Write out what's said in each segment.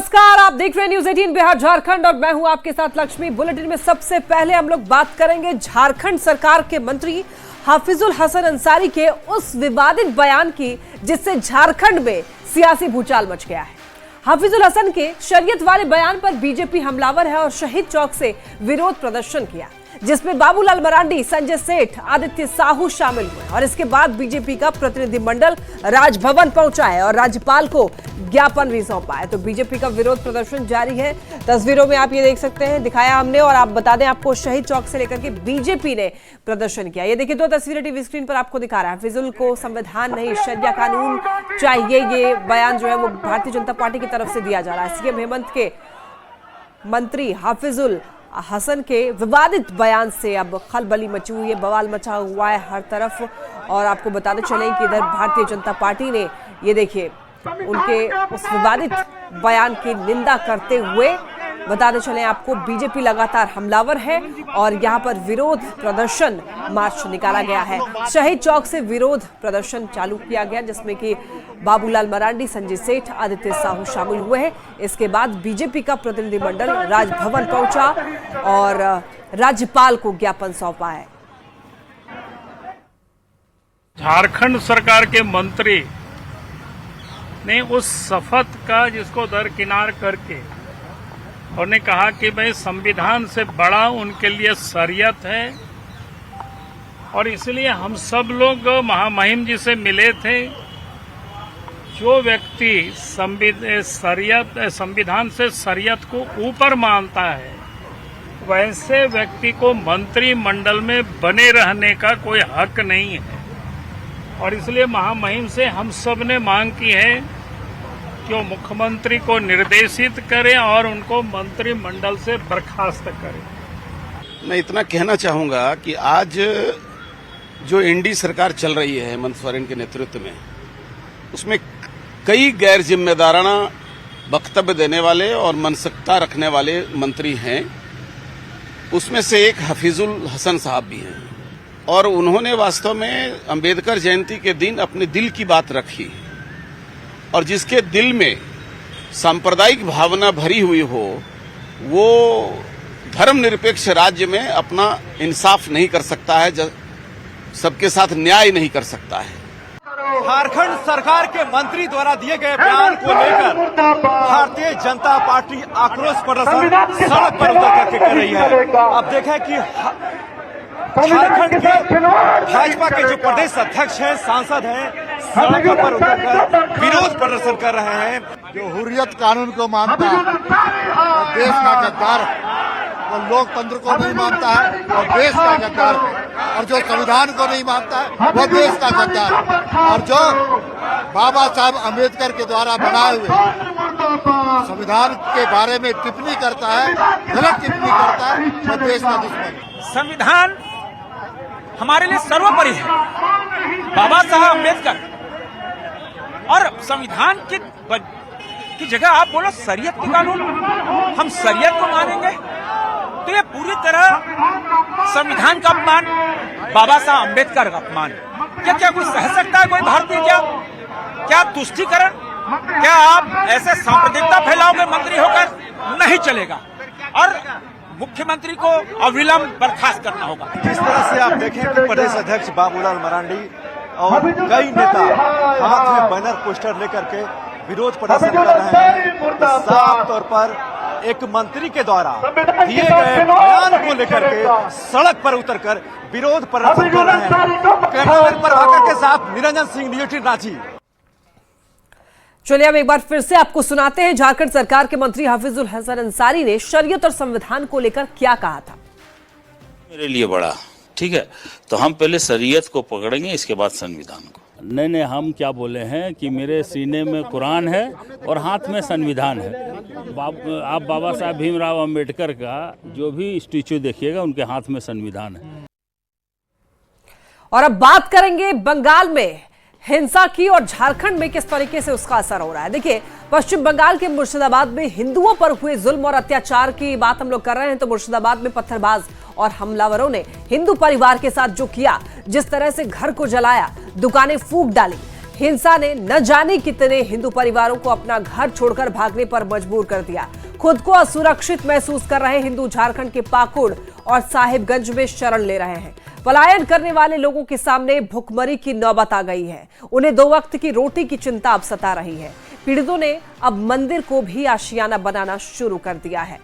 नमस्कार, आप देख रहे हैं न्यूज 18 बिहार झारखंड और मैं हूं आपके साथ लक्ष्मी। बुलेटिन में सबसे पहले हम लोग बात करेंगे झारखंड सरकार के मंत्री हाफिजुल हसन अंसारी के उस विवादित बयान की जिससे झारखंड में सियासी भूचाल मच गया है। हाफिजुल हसन के शरीयत वाले बयान पर बीजेपी हमलावर है और शहीद चौक से विरोध प्रदर्शन किया, जिसमें बाबूलाल मरांडी, संजय सेठ, आदित्य साहू शामिल हुए और इसके बाद बीजेपी का प्रतिनिधिमंडल राजभवन पहुंचा है और राज्यपाल को ज्ञापन भी सौंपा है। तो बीजेपी का विरोध प्रदर्शन जारी है। तस्वीरों में आप ये देख सकते हैं, दिखाया हमने, और आप बता दें आपको शहीद चौक से लेकर के बीजेपी ने प्रदर्शन किया। ये देखिए, दो तस्वीरें टीवी स्क्रीन पर आपको दिखा रहा है। हाफिजुल को संविधान नहीं शरिया कानून चाहिए, ये बयान जो है वो भारतीय जनता पार्टी की तरफ से दिया जा रहा है। सीएम हेमंत के मंत्री हाफिजुल हसन के विवादित बयान से अब खलबली मची हुई है, बवाल मचा हुआ है हर तरफ। और आपको बताते चलें कि इधर भारतीय जनता पार्टी ने ये देखिए उनके उस विवादित बयान की निंदा करते हुए बताते चलें आपको बीजेपी लगातार हमलावर है और यहां पर विरोध प्रदर्शन मार्च निकाला गया है। शहीद चौक से विरोध प्रदर्शन चालू किया गया, जिसमें कि बाबूलाल मरांडी, संजय सेठ, आदित्य साहू शामिल हुए हैं। इसके बाद बीजेपी का प्रतिनिधिमंडल राजभवन पहुंचा और राज्यपाल को ज्ञापन सौंपा है। झारखंड सरकार के मंत्री ने उस शपथ का जिसको दरकिनार करके उन्होंने कहा कि भाई संविधान से बड़ा उनके लिए शरीयत है और इसलिए हम सब लोग महामहिम जी से मिले थे। जो व्यक्ति संविधान से शरीयत को ऊपर मानता है, वैसे व्यक्ति को मंत्रिमंडल में बने रहने का कोई हक नहीं है। और इसलिए महामहिम से हम सब ने मांग की है कि वो मुख्यमंत्री को निर्देशित करें और उनको मंत्रिमंडल से बर्खास्त करें। मैं इतना कहना चाहूंगा कि आज जो एनडीए सरकार चल रही है हेमंत सोरेन के नेतृत्व में, उसमें कई गैर जिम्मेदाराना वक्तव्य देने वाले और मनसकता रखने वाले मंत्री हैं। उसमें से एक हाफिजुल हसन साहब भी हैं और उन्होंने वास्तव में अंबेडकर जयंती के दिन अपने दिल की बात रखी और जिसके दिल में सांप्रदायिक भावना भरी हुई हो, वो धर्मनिरपेक्ष राज्य में अपना इंसाफ नहीं कर सकता है, सबके साथ न्याय नहीं कर सकता है। झारखंड सरकार के मंत्री द्वारा दिए गए बयान को लेकर भारतीय जनता पार्टी आक्रोश प्रदर्शन सड़क पर उतर करके कर रही है। अब देखें कि झारखंड के भाजपा के जो प्रदेश अध्यक्ष हैं, सांसद हैं, सड़कों पर उतरकर विरोध प्रदर्शन कर रहे हैं। जो हुर्रियत कानून को मानता है वो देश का गद्दार, वो लोकतंत्र को नहीं मानता है वो देश का गद्दार, और जो संविधान को नहीं मानता है वो देश का गद्दार, और जो बाबा साहब अम्बेडकर के द्वारा बनाए हुए संविधान के बारे में टिप्पणी करता है, गलत टिप्पणी करता है, वो देश का दुश्मन। संविधान हमारे लिए सर्वोपरि है। बाबा साहब अम्बेडकर और संविधान की जगह आप बोलो शरीयत के कानून, हम शरीयत को मानेंगे तो ये पूरी तरह संविधान का अपमान, बाबा साहब अम्बेडकर का अपमान। क्या कोई सह सकता है? कोई भारतीय क्या तुष्टीकरण? क्या आप ऐसे सांप्रदायिकता फैलाओगे मंत्री होकर? नहीं चलेगा और मुख्यमंत्री को अविलंब बर्खास्त करना होगा। जिस तरह से आप देखें कि प्रदेश अध्यक्ष बाबूलाल मरांडी और कई नेता हाथ में बैनर पोस्टर लेकर के विरोध प्रदर्शन कर रहे हैं, साफ तौर पर एक मंत्री के द्वारा दिए गए बयान को लेकर के सड़क पर उतरकर विरोध प्रदर्शन कर रहे हैं। कैमरामैन प्रभाकर के साथ निरंजन सिंह, न्यूज 18 रांची। चलिए अब एक बार फिर से आपको सुनाते हैं झारखंड सरकार के मंत्री हाफिजुल हसन अंसारी ने शरीयत और संविधान को लेकर क्या कहा था। मेरे लिए बड़ा ठीक है, तो हम पहले शरीयत को पकड़ेंगे, इसके बाद संविधान को। नहीं, हम क्या बोले हैं कि मेरे सीने में कुरान है और हाथ में संविधान है। आप बाबा साहब भीमराव अंबेडकर का जो भी स्टैच्यू देखिएगा, उनके हाथ में संविधान है। और अब बात करेंगे बंगाल में हिंसा की और झारखंड में किस तरीके से उसका असर हो रहा है। देखिए, पश्चिम बंगाल के मुर्शिदाबाद में हिंदुओं पर हुए जुल्म और अत्याचार की बात हम लोग कर रहे हैं, तो मुर्शिदाबाद में पत्थरबाज और हमलावरों ने हिंदू परिवार के साथ जो किया, जिस तरह से घर को जलाया, दुकानें फूंक डाली, हिंसा ने न जाने कितने हिंदू परिवारों को अपना घर छोड़कर भागने पर मजबूर कर दिया। खुद को असुरक्षित महसूस कर रहे हिंदू झारखंड के पाकुड़ और साहिबगंज में शरण ले रहे हैं। पलायन करने वाले लोगों के सामने भुखमरी की नौबत आ गई है। उन्हें 2 वक्त की रोटी की चिंता अब सता रही है। पीड़ितों ने अब मंदिर को भी आशियाना बनाना शुरू कर दिया है।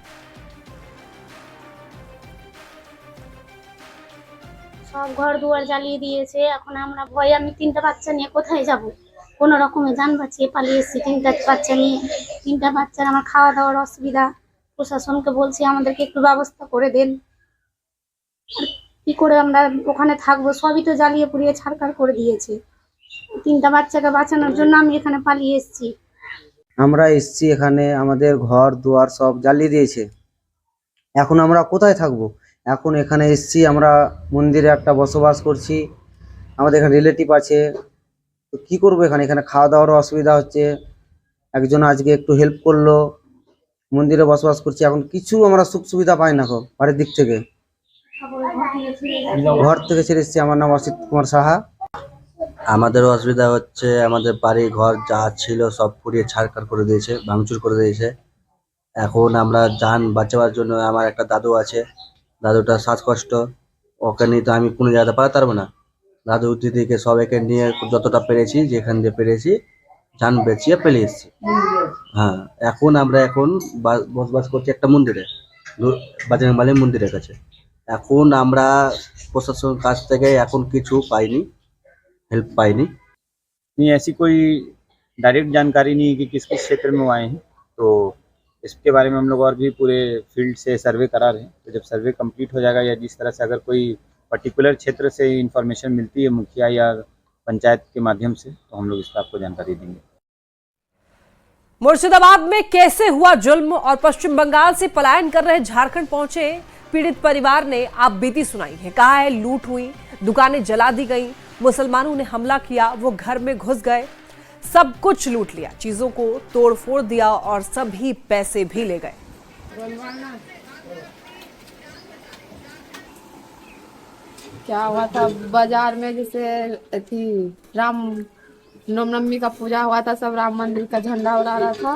সব ঘর দুয়ার জ্বালিয়ে দিয়েছে। এখন আমরা ভয়ে, আমি 3টা বাচ্চা নিয়ে কোথায় যাব? কোন রকমে যান বাঁচিয়ে পালিয়ে এসেছি 3টা বাচ্চা নিয়ে। 3টা বাচ্চার আমার খাওয়া দাওয়ার অসুবিধা। প্রশাসনকে বলছি আমাদেরকে একটু ব্যবস্থা করে দেন। কি করে আমরা ওখানে থাকবো? সবই তো জ্বালিয়ে পুড়িয়ে ছারখার করে দিয়েছে। 3টা বাচ্চাকে বাঁচানোর জন্য আমি এখানে পালিয়ে এসেছি। আমরা এসেছি এখানে, আমাদের ঘর দুয়ার সব জ্বালিয়ে দিয়েছে। এখন আমরা কোথায় থাকবো? এখন এখানে এসেছি, আমরা মন্দিরে একটা বসবাস করছি। আমাদের এখানে রিলেটিভ আছে, তো কী করবো? এখানে খাওয়া দাওয়ারও অসুবিধা হচ্ছে। একজন আজকে একটু হেল্প করলো, মন্দিরে বসবাস করছি। এখন কিছু আমরা সুখ সুবিধা পাই না গো বাড়ির দিক থেকে। ঘর থেকে ছেড়ে এসেছি। আমার নাম অসিত কুমার সাহা। আমাদেরও অসুবিধা হচ্ছে। আমাদের বাড়ি ঘর যা ছিল সব পুড়িয়ে ছারখার করে দিয়েছে, ভাঙচুর করে দিয়েছে। এখন আমরা যান বাঁচাবার জন্য, আমার একটা দাদু আছে, দাদুটা শ্বাসকষ্ট, ওকে নিয়ে তো আমি কোনো জায়গাতে পাঠাতে পারবো না। দাদু দিদিকে সবাইকে নিয়ে যতটা পেরেছি, যেখান দিয়ে পেরেছি যান বেঁচিয়ে পেলে এসেছি। হ্যাঁ, আমরা এখন বসবাস করছি একটা মন্দিরে, বাজরংবালী মন্দিরের কাছে। এখন আমরা প্রশাসনের কাছ থেকে এখন কিছু পাইনি, हेल्प पाई नहीं। ऐसी कोई डायरेक्ट जानकारी नहीं है कि किस किस क्षेत्र में आए हैं, तो इसके बारे में हम लोग और भी पूरे फील्ड से सर्वे करा रहे हैं। तो जब सर्वे कंप्लीट हो जाएगा, या जिस तरह से अगर कोई पर्टिकुलर क्षेत्र से इंफॉर्मेशन मिलती है मुखिया या पंचायत के माध्यम से, तो हम लोग इस पर आपको जानकारी देंगे। मुर्शिदाबाद में कैसे हुआ जुल्म और पश्चिम बंगाल से पलायन कर रहे झारखंड पहुंचे पीड़ित परिवार ने आप बीती सुनाई है। कहा है लूट हुई, दुकानें जला दी गई, मुसलमानों ने हमला किया, वो घर में घुस गए, सब कुछ लूट लिया, चीजों को तोड़ फोड़ दिया और सभी पैसे भी ले गए। क्या हुआ था बाजार में, जैसे थी रामनवमी का पूजा हुआ था, सब राम मंदिर का झंडा उड़ा रहा था,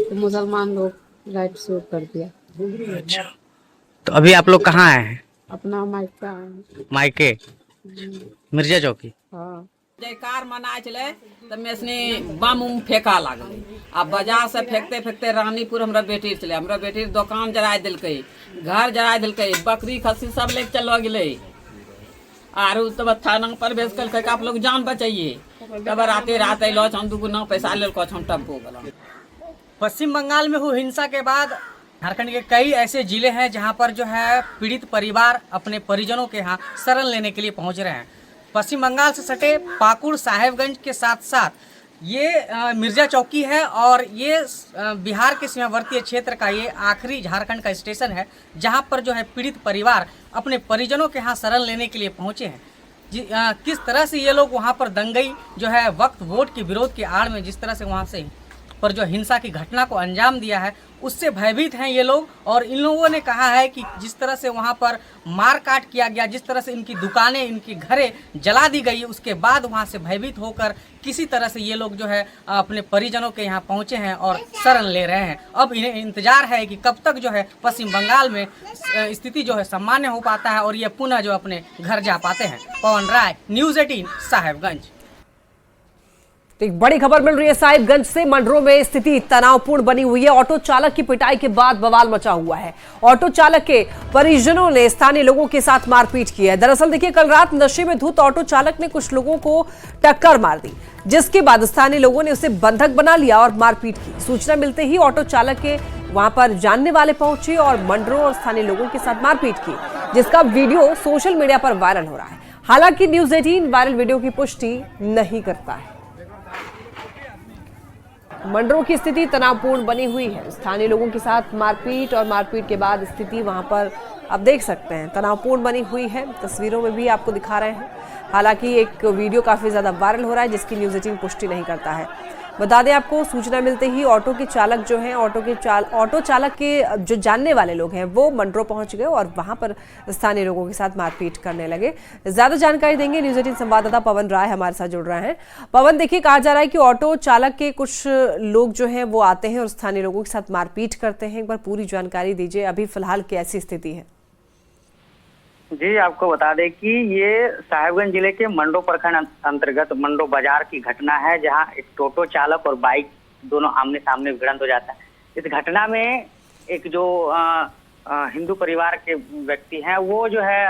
तो मुसलमान लोग राइट शूट कर दिया। अच्छा, तो अभी आप लोग कहाँ आए हैं? अपना मायके मिर्जा चौकी। हाँ, जयकार मनाए चले तब में इसने बम उम फेंका लागल। अब बाजार से फेंकते फेंकते रानीपुर हमरा बेटी चले, हमरा बेटी दुकान जराय दिलकै, घर जराय दिलकै, बकरी खस्सी सब लेके चलो गेले। आरू तब थाना पर बेस कल के आप लोग जान बचाइए। तब रात अलो हम दुगुना पैसा लेल को हम टप्पो गला। पश्चिम बंगाल में हुई हिंसा के बाद झारखंड के कई ऐसे जिले हैं जहां पर जो है पीड़ित परिवार अपने परिजनों के यहाँ शरण लेने के लिए पहुंच रहे हैं। पश्चिम बंगाल से सटे पाकुड़ साहेबगंज के साथ साथ ये मिर्जा चौकी है, और ये बिहार के सीमावर्ती क्षेत्र का ये आखिरी झारखंड का स्टेशन है जहां पर जो है पीड़ित परिवार अपने परिजनों के यहाँ शरण लेने के लिए पहुंचे हैं। किस तरह से ये लोग वहां पर दंगई जो है वक्त वोट के विरोध की आड़ में जिस तरह से वहां से पर जो हिंसा की घटना को अंजाम दिया है, उससे भयभीत हैं ये लोग। और इन लोगों ने कहा है कि जिस तरह से वहाँ पर मार काट किया गया, जिस तरह से इनकी दुकानें, इनकी घरें जला दी गई, उसके बाद वहाँ से भयभीत होकर किसी तरह से ये लोग जो है अपने परिजनों के यहाँ पहुँचे हैं और शरण ले रहे हैं। अब इन्हें इंतजार है कि कब तक जो है पश्चिम बंगाल में स्थिति जो है सामान्य हो पाता है और ये पुनः जो अपने घर जा पाते हैं। पवन राय, न्यूज़ 18 साहेबगंज। तो एक बड़ी खबर मिल रही है साहिबगंज से। मंडरों में स्थिति तनावपूर्ण बनी हुई है। ऑटो चालक की पिटाई के बाद बवाल मचा हुआ है। ऑटो चालक के परिजनों ने स्थानीय लोगों के साथ मारपीट की है। दरअसल देखिए, कल रात नशे में धुत ऑटो चालक ने कुछ लोगों को टक्कर मार दी, जिसके बाद स्थानीय लोगों ने उसे बंधक बना लिया और मारपीट की। सूचना मिलते ही ऑटो चालक के वहां पर जानने वाले पहुंचे और मंडरों और स्थानीय लोगों के साथ मारपीट की, जिसका वीडियो सोशल मीडिया पर वायरल हो रहा है। हालांकि न्यूज़ 18 वायरल वीडियो की पुष्टि नहीं करता है। मंडरों की स्थिति तनावपूर्ण बनी हुई है। स्थानीय लोगों के साथ मारपीट और मारपीट के बाद स्थिति वहां पर आप देख सकते हैं तनावपूर्ण बनी हुई है। तस्वीरों में भी आपको दिखा रहे हैं। हालांकि एक वीडियो काफी ज्यादा वायरल हो रहा है, जिसकी न्यूज़ 18 पुष्टि नहीं करता है। बता दें आपको, सूचना मिलते ही ऑटो के चालक जो हैं, ऑटो चालक के जो जानने वाले लोग हैं वो मंडरो पहुंच गए और वहां पर स्थानीय लोगों के साथ मारपीट करने लगे। ज्यादा जानकारी देंगे न्यूज़ 18 संवाददाता पवन राय हमारे साथ जुड़ रहे हैं। पवन, देखिए, कहा जा रहा है कि ऑटो चालक के कुछ लोग जो हैं वो आते हैं और स्थानीय लोगों के साथ मारपीट करते हैं। एक बार पूरी जानकारी दीजिए, अभी फिलहाल कैसी स्थिति है? जी, आपको बता दें कि ये साहिबगंज जिले के मंडो प्रखंड अंतर्गत मंडो बाजार की घटना है, जहां एक टोटो चालक और बाइक दोनों आमने सामने भिड़ंत हो जाता है। इस घटना में एक जो हिंदू परिवार के व्यक्ति हैं वो जो है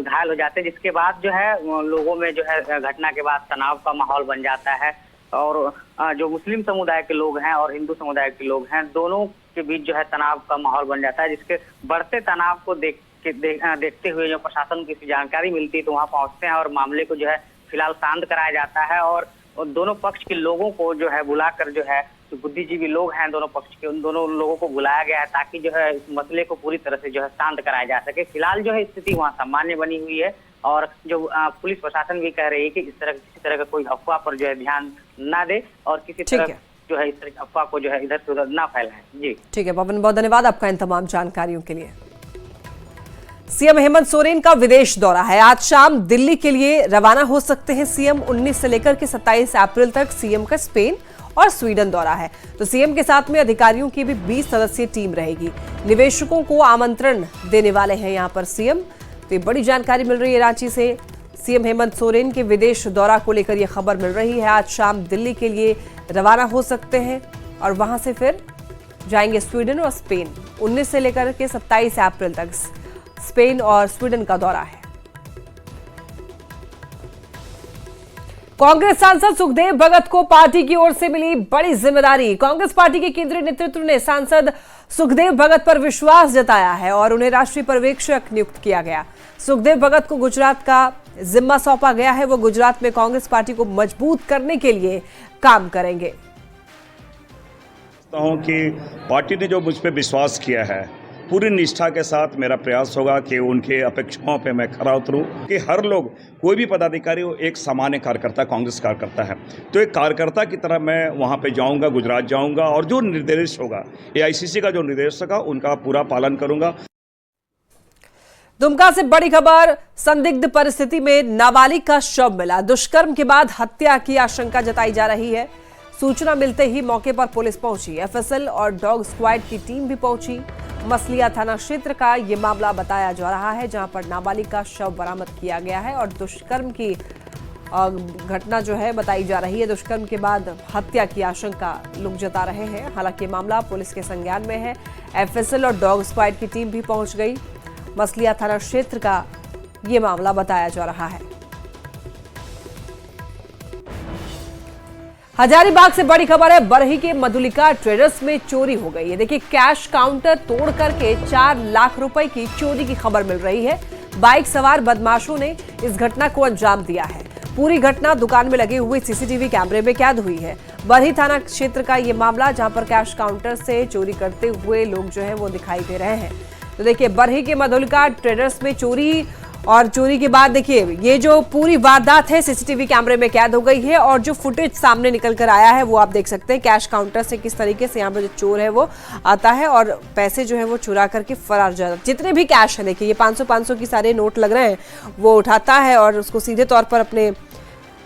घायल हो जाते हैं, जिसके बाद जो है लोगों में जो है घटना के बाद तनाव का माहौल बन जाता है और जो मुस्लिम समुदाय के लोग हैं और हिंदू समुदाय के लोग हैं, दोनों के बीच जो है तनाव का माहौल बन जाता है। जिसके बढ़ते तनाव को देखते हुए जो प्रशासन को किसी जानकारी मिलती है तो वहां पहुंचते हैं और मामले को जो है फिलहाल शांत कराया जाता है और दोनों पक्ष के लोगों को जो है बुलाकर जो है जो बुद्धिजीवी लोग हैं दोनों पक्ष के, उन दोनों लोगों को बुलाया गया है ताकि जो है इस मसले को पूरी तरह से जो है शांत कराया जा सके। फिलहाल जो है स्थिति वहाँ सामान्य बनी हुई है और जो पुलिस प्रशासन भी कह रही है कि किसी तरह का कोई अफवाह पर जो है ध्यान ना दे और किसी तरह जो है इस तरह की अफवाह को जो है इधर से उधर ना फैलाएं। जी ठीक है पवन, बहुत धन्यवाद आपका इन तमाम जानकारियों के लिए। सीएम हेमंत सोरेन का विदेश दौरा है। आज शाम दिल्ली के लिए रवाना हो सकते हैं सीएम। 19 से लेकर के 27 अप्रैल तक सीएम का स्पेन और स्वीडन दौरा है। तो सीएम के साथ में अधिकारियों की भी 20 सदस्यीय टीम रहेगी। निवेशकों को आमंत्रण देने वाले हैं यहां पर सीएम। तो ये बड़ी जानकारी मिल रही है रांची से। सीएम हेमंत सोरेन के विदेश दौरा को लेकर यह खबर मिल रही है। आज शाम दिल्ली के लिए रवाना हो सकते हैं और वहां से फिर जाएंगे स्वीडन और स्पेन। 19 से लेकर के 27 अप्रैल तक स्पेन और स्वीडन का दौरा है। कांग्रेस सांसद सुखदेव भगत को पार्टी की ओर से मिली बड़ी जिम्मेदारी। कांग्रेस पार्टी के केंद्रीय नेतृत्व ने सांसद सुखदेव भगत पर विश्वास जताया है और उन्हें राष्ट्रीय पर्यवेक्षक नियुक्त किया गया। सुखदेव भगत को गुजरात का जिम्मा सौंपा गया है। वो गुजरात में कांग्रेस पार्टी को मजबूत करने के लिए काम करेंगे। कि पार्टी ने जो मुझ पर विश्वास किया है, पूरी निष्ठा के साथ मेरा प्रयास होगा कि उनके अपेक्षाओं पे मैं खरा उतरूं कि हर लोग, कोई भी पदाधिकारी हो, एक सामान्य कार्यकर्ता, कांग्रेस कार्यकर्ता है। तो एक कार्यकर्ता की तरह मैं वहां पे जाऊंगा, गुजरात जाऊंगा और जो निर्देश होगा, एआईसीसी का जो निर्देश होगा उनका पूरा पालन करूंगा। दुमका से बड़ी खबर। संदिग्ध परिस्थिति में नाबालिग का शव मिला। दुष्कर्म के बाद हत्या की आशंका जताई जा रही है। सूचना मिलते ही मौके पर पुलिस पहुंची। एफएसएल और डॉग स्क्वाड की टीम भी पहुंची। मसलिया थाना क्षेत्र का ये मामला बताया जा रहा है, जहां पर नाबालिग का शव बरामद किया गया है और दुष्कर्म की घटना जो है बताई जा रही है। दुष्कर्म के बाद हत्या की आशंका लोग जता रहे हैं। हालांकि मामला पुलिस के संज्ञान में है। एफएसएल और डॉग स्क्वाड की टीम भी पहुंच गई। मसलिया थाना क्षेत्र का ये मामला बताया जा रहा है। हजारीबाग से बड़ी खबर है। बरही के मधुलिका ट्रेडर्स में चोरी हो गई है। देखिए, कैश काउंटर तोड़ करके 4 लाख रुपए की चोरी की खबर मिल रही है। बाइक सवार बदमाशों ने इस घटना को अंजाम दिया है। पूरी घटना दुकान में लगे हुए सीसीटीवी कैमरे में कैद हुई है। बरही थाना क्षेत्र का ये मामला, जहां पर कैश काउंटर से चोरी करते हुए लोग जो है वो दिखाई दे रहे हैं। तो देखिए, बरही के मधुलिका ट्रेडर्स में चोरी, और चोरी के बाद देखिए ये जो पूरी वारदात है सीसीटीवी कैमरे में कैद हो गई है और जो फुटेज सामने निकल कर आया है वो आप देख सकते हैं। कैश काउंटर से किस तरीके से यहाँ पर जो चोर है वो आता है और पैसे जो है वो चुरा करके फरार हो जाता है। जितने भी कैश है, देखिए ये 500-500 की सारे नोट लग रहे हैं, वो उठाता है और उसको सीधे तौर पर अपने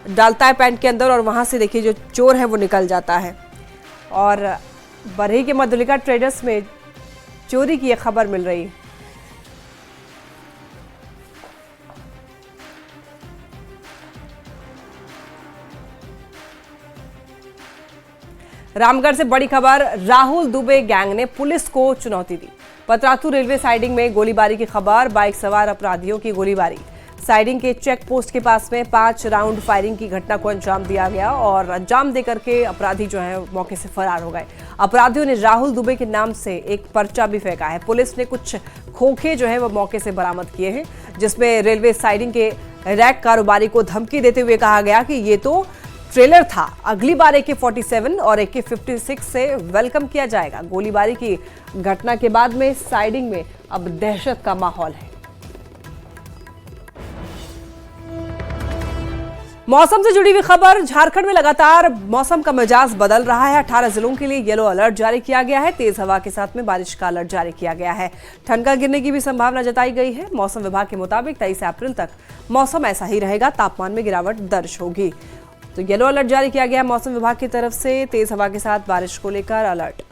डालता है पैंट के अंदर और वहाँ से देखिए जो चोर है वो निकल जाता है। और बरही के मधुलिका ट्रेडर्स में चोरी की यह खबर मिल रही है। रामगढ़ से बड़ी खबर। राहुल दुबे गैंग ने पुलिस को चुनौती दी। पतरातू रेलवे साइडिंग में गोलीबारी की खबर। बाइक सवार अपराधियों की गोलीबारी। साइडिंग के चेक पोस्ट के पास में 5 राउंड फायरिंग की घटना को अंजाम दिया गया और अंजाम देकर के अपराधी जो है मौके से फरार हो गए। अपराधियों ने राहुल दुबे के नाम से एक पर्चा भी फेंका है। पुलिस ने कुछ खोखे जो है वो मौके से बरामद किए हैं, जिसमें रेलवे साइडिंग के रैक कारोबारी को धमकी देते हुए कहा गया कि ये तो ट्रेलर था, अगली बार AK-47 और AK-56 से वेलकम किया जाएगा। गोलीबारी की घटना के बाद में साइडिंग में अब दहशत का माहौल है। मौसम से जुड़ी हुई खबर। झारखंड में लगातार मौसम का मिजाज बदल रहा है। 18 जिलों के लिए येलो अलर्ट जारी किया गया है। तेज हवा के साथ में बारिश का अलर्ट जारी किया गया है। ठनका गिरने की भी संभावना जताई गई है। मौसम विभाग के मुताबिक 23 अप्रैल तक मौसम ऐसा ही रहेगा। तापमान में गिरावट दर्ज होगी। तो येलो अलर्ट जारी किया गया मौसम विभाग की तरफ से। तेज हवा के साथ बारिश को लेकर अलर्ट।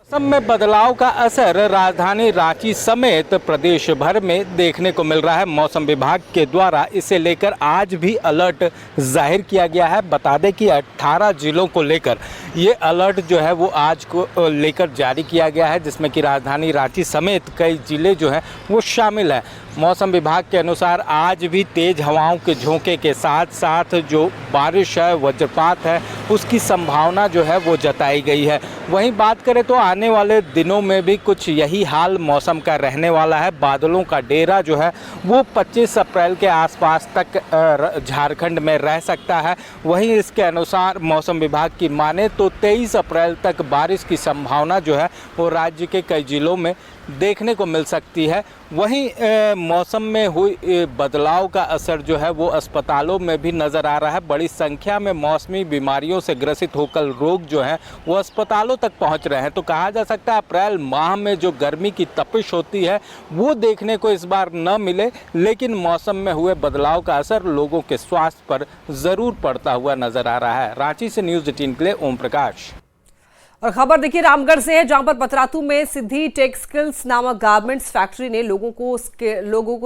मौसम में बदलाव का असर राजधानी रांची समेत प्रदेश भर में देखने को मिल रहा है। मौसम विभाग के द्वारा इसे लेकर आज भी अलर्ट जाहिर किया गया है। बता दें कि 18 जिलों को लेकर ये अलर्ट जो है वो आज को लेकर जारी किया गया है, जिसमें कि राजधानी रांची समेत कई जिले जो हैं वो शामिल हैं। मौसम विभाग के अनुसार आज भी तेज़ हवाओं के झोंके के साथ साथ जो बारिश है, वज्रपात है, उसकी संभावना जो है वो जताई गई है। वहीं बात करें तो आने वाले दिनों में भी कुछ यही हाल मौसम का रहने वाला है। बादलों का डेरा जो है वो 25 अप्रैल के आसपास तक झारखंड में रह सकता है। वहीं इसके अनुसार मौसम विभाग की माने तो 23 अप्रैल तक बारिश की संभावना जो है वो राज्य के कई जिलों में देखने को मिल सकती है। वहीं मौसम में हुई बदलाव का असर जो है वो अस्पतालों में भी नज़र आ रहा है। बड़ी संख्या में मौसमी बीमारियों से ग्रसित होकर रोग जो हैं वो अस्पतालों तक पहुंच रहे हैं। तो कहा जा सकता है अप्रैल माह में जो गर्मी की तपिश होती है वो देखने को इस बार न मिले, लेकिन मौसम में हुए बदलाव का असर लोगों के स्वास्थ्य पर ज़रूर पड़ता हुआ नज़र आ रहा है। रांची से न्यूज़ 18 के लिए ओम प्रकाश। और खबर देखिए रामगढ़ से है, जहां पर पतरातू में सिद्धि टेक्सटाइल्स नामक गारमेंट्स फैक्ट्री ने लोगों को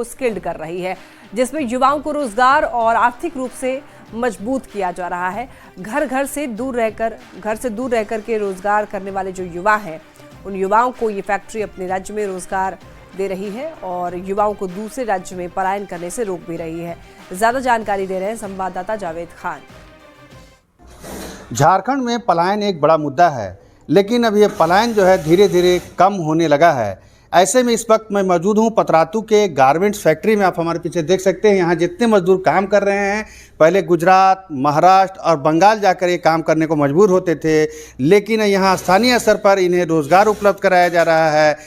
स्किल्ड कर रही है, जिसमें युवाओं को रोजगार और आर्थिक रूप से मजबूत किया जा रहा है। घर से दूर रहकर के रोजगार करने वाले जो युवा हैं, उन युवाओं को ये फैक्ट्री अपने राज्य में रोजगार दे रही है और युवाओं को दूसरे राज्य में पलायन करने से रोक भी रही है। ज्यादा जानकारी दे रहे हैं संवाददाता जावेद खान। झारखंड में पलायन एक बड़ा मुद्दा है, लेकिन अब ये पलायन जो है धीरे धीरे कम होने लगा है। ऐसे में इस वक्त मैं मौजूद हूँ पतरातू के गारमेंट्स फैक्ट्री में। आप हमारे पीछे देख सकते हैं यहाँ जितने मजदूर काम कर रहे हैं, पहले गुजरात, महाराष्ट्र और बंगाल जाकर ये काम करने को मजबूर होते थे, लेकिन यहाँ स्थानीय स्तर पर इन्हें रोजगार उपलब्ध कराया जा रहा है।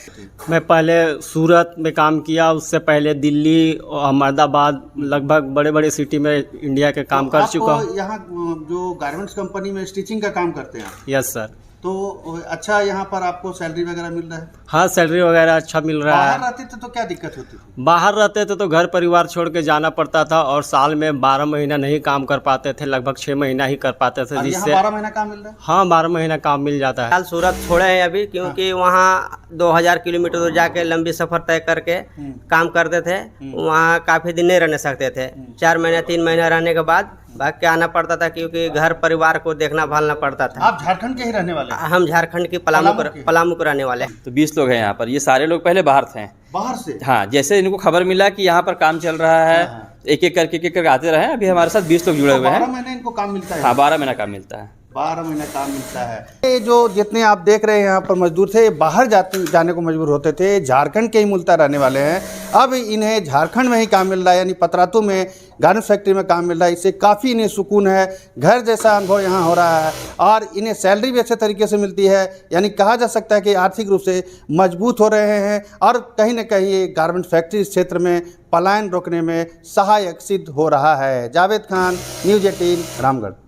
मैं पहले सूरत में काम किया, उससे पहले दिल्ली और अहमदाबाद, लगभग बड़े बड़े सिटी में इंडिया के काम कर चुका हूँ। यहाँ जो गारमेंट्स कंपनी में स्टिचिंग का काम करते हैं? Yes sir. तो अच्छा यहाँ पर आपको सैलरी वगैरह मिल रहा है? हाँ, सैलरी वगैरह अच्छा मिल रहा है। बाहर रहते थे तो क्या दिक्कत होती थी? बाहर रहते थे तो घर परिवार छोड़ के जाना पड़ता था और साल में 12 महीना नहीं काम कर पाते थे, लगभग 6 महीना ही कर पाते थे। जिससे 12 महीना काम मिल रहा है? हाँ, 12 महीना काम मिल जाता है। हाल सूरत छोड़े हैं अभी, क्योंकि वहाँ 2000 किलोमीटर दूर जाके लंबी सफर तय करके काम करते थे। वहाँ काफी दिन नहीं रहने सकते थे। 4 महीना 3 महीना रहने के बाद भाग के आना पड़ता था, क्योंकि घर परिवार को देखना भालना पड़ता था। आप झारखंड के ही रहने वाले? हम झारखंड के पलामू के रहने वाले। तो 20 लोग हैं यहाँ पर। ये सारे लोग पहले बाहर थे। बाहर से? हाँ, जैसे इनको खबर मिला कि यहाँ पर काम चल रहा है, एक एक करके आते रहे। अभी हमारे साथ 20 लोग जुड़े हुए हैं। 12 महीने इनको काम मिलता है? हाँ, 12 महीना काम मिलता है। 12 महीना काम मिलता है। ये जो जितने आप देख रहे हैं यहाँ पर मजदूर थे, बाहर जाने को मजबूर होते थे, झारखंड के ही मूलतः रहने वाले हैं। अब इन्हें झारखंड में ही काम मिल रहा है, यानी पतरातू में गारमेंट्स फैक्ट्री में काम मिल रहा है। इससे काफ़ी इन्हें सुकून है, घर जैसा अनुभव यहाँ हो रहा है और इन्हें सैलरी भी अच्छे तरीके से मिलती है। यानी कहा जा सकता है कि आर्थिक रूप से मजबूत हो रहे हैं और कहीं ना कहीं ये गारमेंट्स फैक्ट्री इस क्षेत्र में पलायन रोकने में सहायक सिद्ध हो रहा है। जावेद खान, न्यूज़ 18, रामगढ़।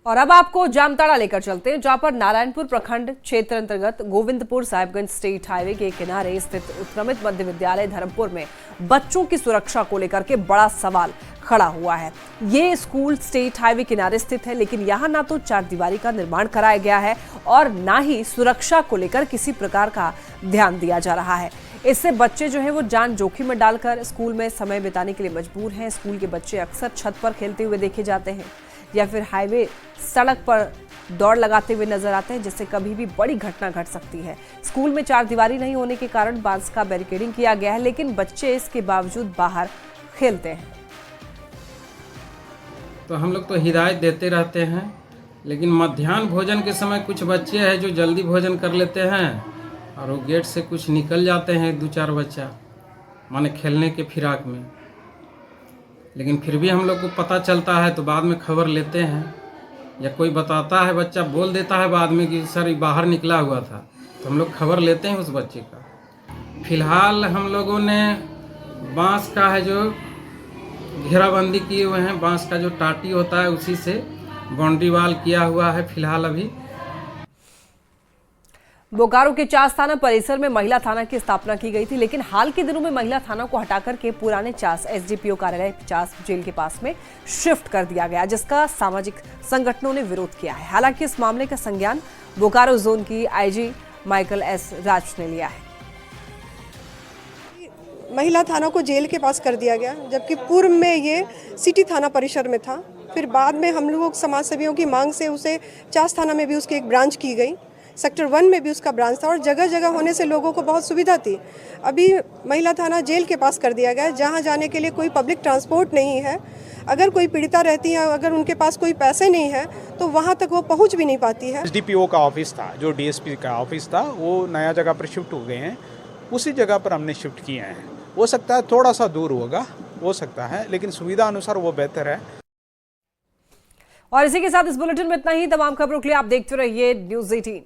और अब आपको जामताड़ा लेकर चलते हैं, जहां पर नारायणपुर प्रखंड क्षेत्र अंतर्गत गोविंदपुर साहिबगंज स्टेट हाईवे के किनारे स्थित उत्क्रमित मध्य विद्यालय धर्मपुर में बच्चों की सुरक्षा को लेकर के बड़ा सवाल खड़ा हुआ है। ये स्कूल स्टेट हाईवे किनारे स्थित है, लेकिन यहाँ ना तो चारदीवारी का निर्माण कराया गया है और ना ही सुरक्षा को लेकर किसी प्रकार का ध्यान दिया जा रहा है। इससे बच्चे जो है वो जान जोखिम में डालकर स्कूल में समय बिताने के लिए मजबूर हैं। स्कूल के बच्चे अक्सर छत पर खेलते हुए देखे जाते हैं या फिर हाईवे सड़क पर दौड़ लगाते हुए नजर आते हैं, जिससे कभी भी बड़ी घटना घट सकती है। स्कूल में चारदीवारी नहीं होने के कारण बांस का बैरिकेडिंग किया गया है, लेकिन बच्चे इसके बावजूद बाहर खेलते हैं। तो हम लोग तो हिदायत देते रहते हैं, लेकिन मध्याह्न भोजन के समय कुछ बच्चे हैं जो जल्दी भोजन कर लेते हैं और वो गेट से कुछ निकल जाते हैं, 2-4 बच्चा माने खेलने के फिराक में। लेकिन फिर भी हम लोग को पता चलता है तो बाद में खबर लेते हैं, या कोई बताता है, बच्चा बोल देता है बाद में कि सर ये बाहर निकला हुआ था, तो हम लोग खबर लेते हैं उस बच्चे का। फिलहाल हम लोगों ने बांस का है जो घेराबंदी किए हुए हैं, बांस का जो टाटी होता है उसी से बाउंड्री वाल किया हुआ है फिलहाल अभी। बोकारो के चास थाना परिसर में महिला थाना की स्थापना की गई थी, लेकिन हाल के दिनों में महिला थाना को हटाकर के पुराने चास एसडीपीओ कार्यालय चास जेल के पास में शिफ्ट कर दिया गया, जिसका सामाजिक संगठनों ने विरोध किया है। हालांकि इस मामले का संज्ञान बोकारो जोन की आईजी माइकल एस राज ने लिया है। महिला थाना को जेल के पास कर दिया गया, जबकि पूर्व में ये सिटी थाना परिसर में था। फिर बाद में हम लोग समाज सेवियों की मांग से उसे चास थाना में भी उसकी एक ब्रांच की गई, सेक्टर 1 में भी उसका ब्रांच था और जगह जगह होने से लोगों को बहुत सुविधा थी। अभी महिला थाना जेल के पास कर दिया गया, जहां जाने के लिए कोई पब्लिक ट्रांसपोर्ट नहीं है। अगर कोई पीड़िता रहती है, अगर उनके पास कोई पैसे नहीं है तो वहां तक वो पहुंच भी नहीं पाती है। एसडीपीओ का ऑफिस था, जो डीएसपी का ऑफिस था, वो नया जगह पर शिफ्ट हो गए हैं, उसी जगह पर हमने शिफ्ट किए हैं। हो सकता है थोड़ा सा दूर होगा, हो सकता है, लेकिन सुविधा अनुसार वो बेहतर है। और इसी के साथ इस बुलेटिन में इतना ही। तमाम खबरों के लिए आप देखते रहिए न्यूज़ 18।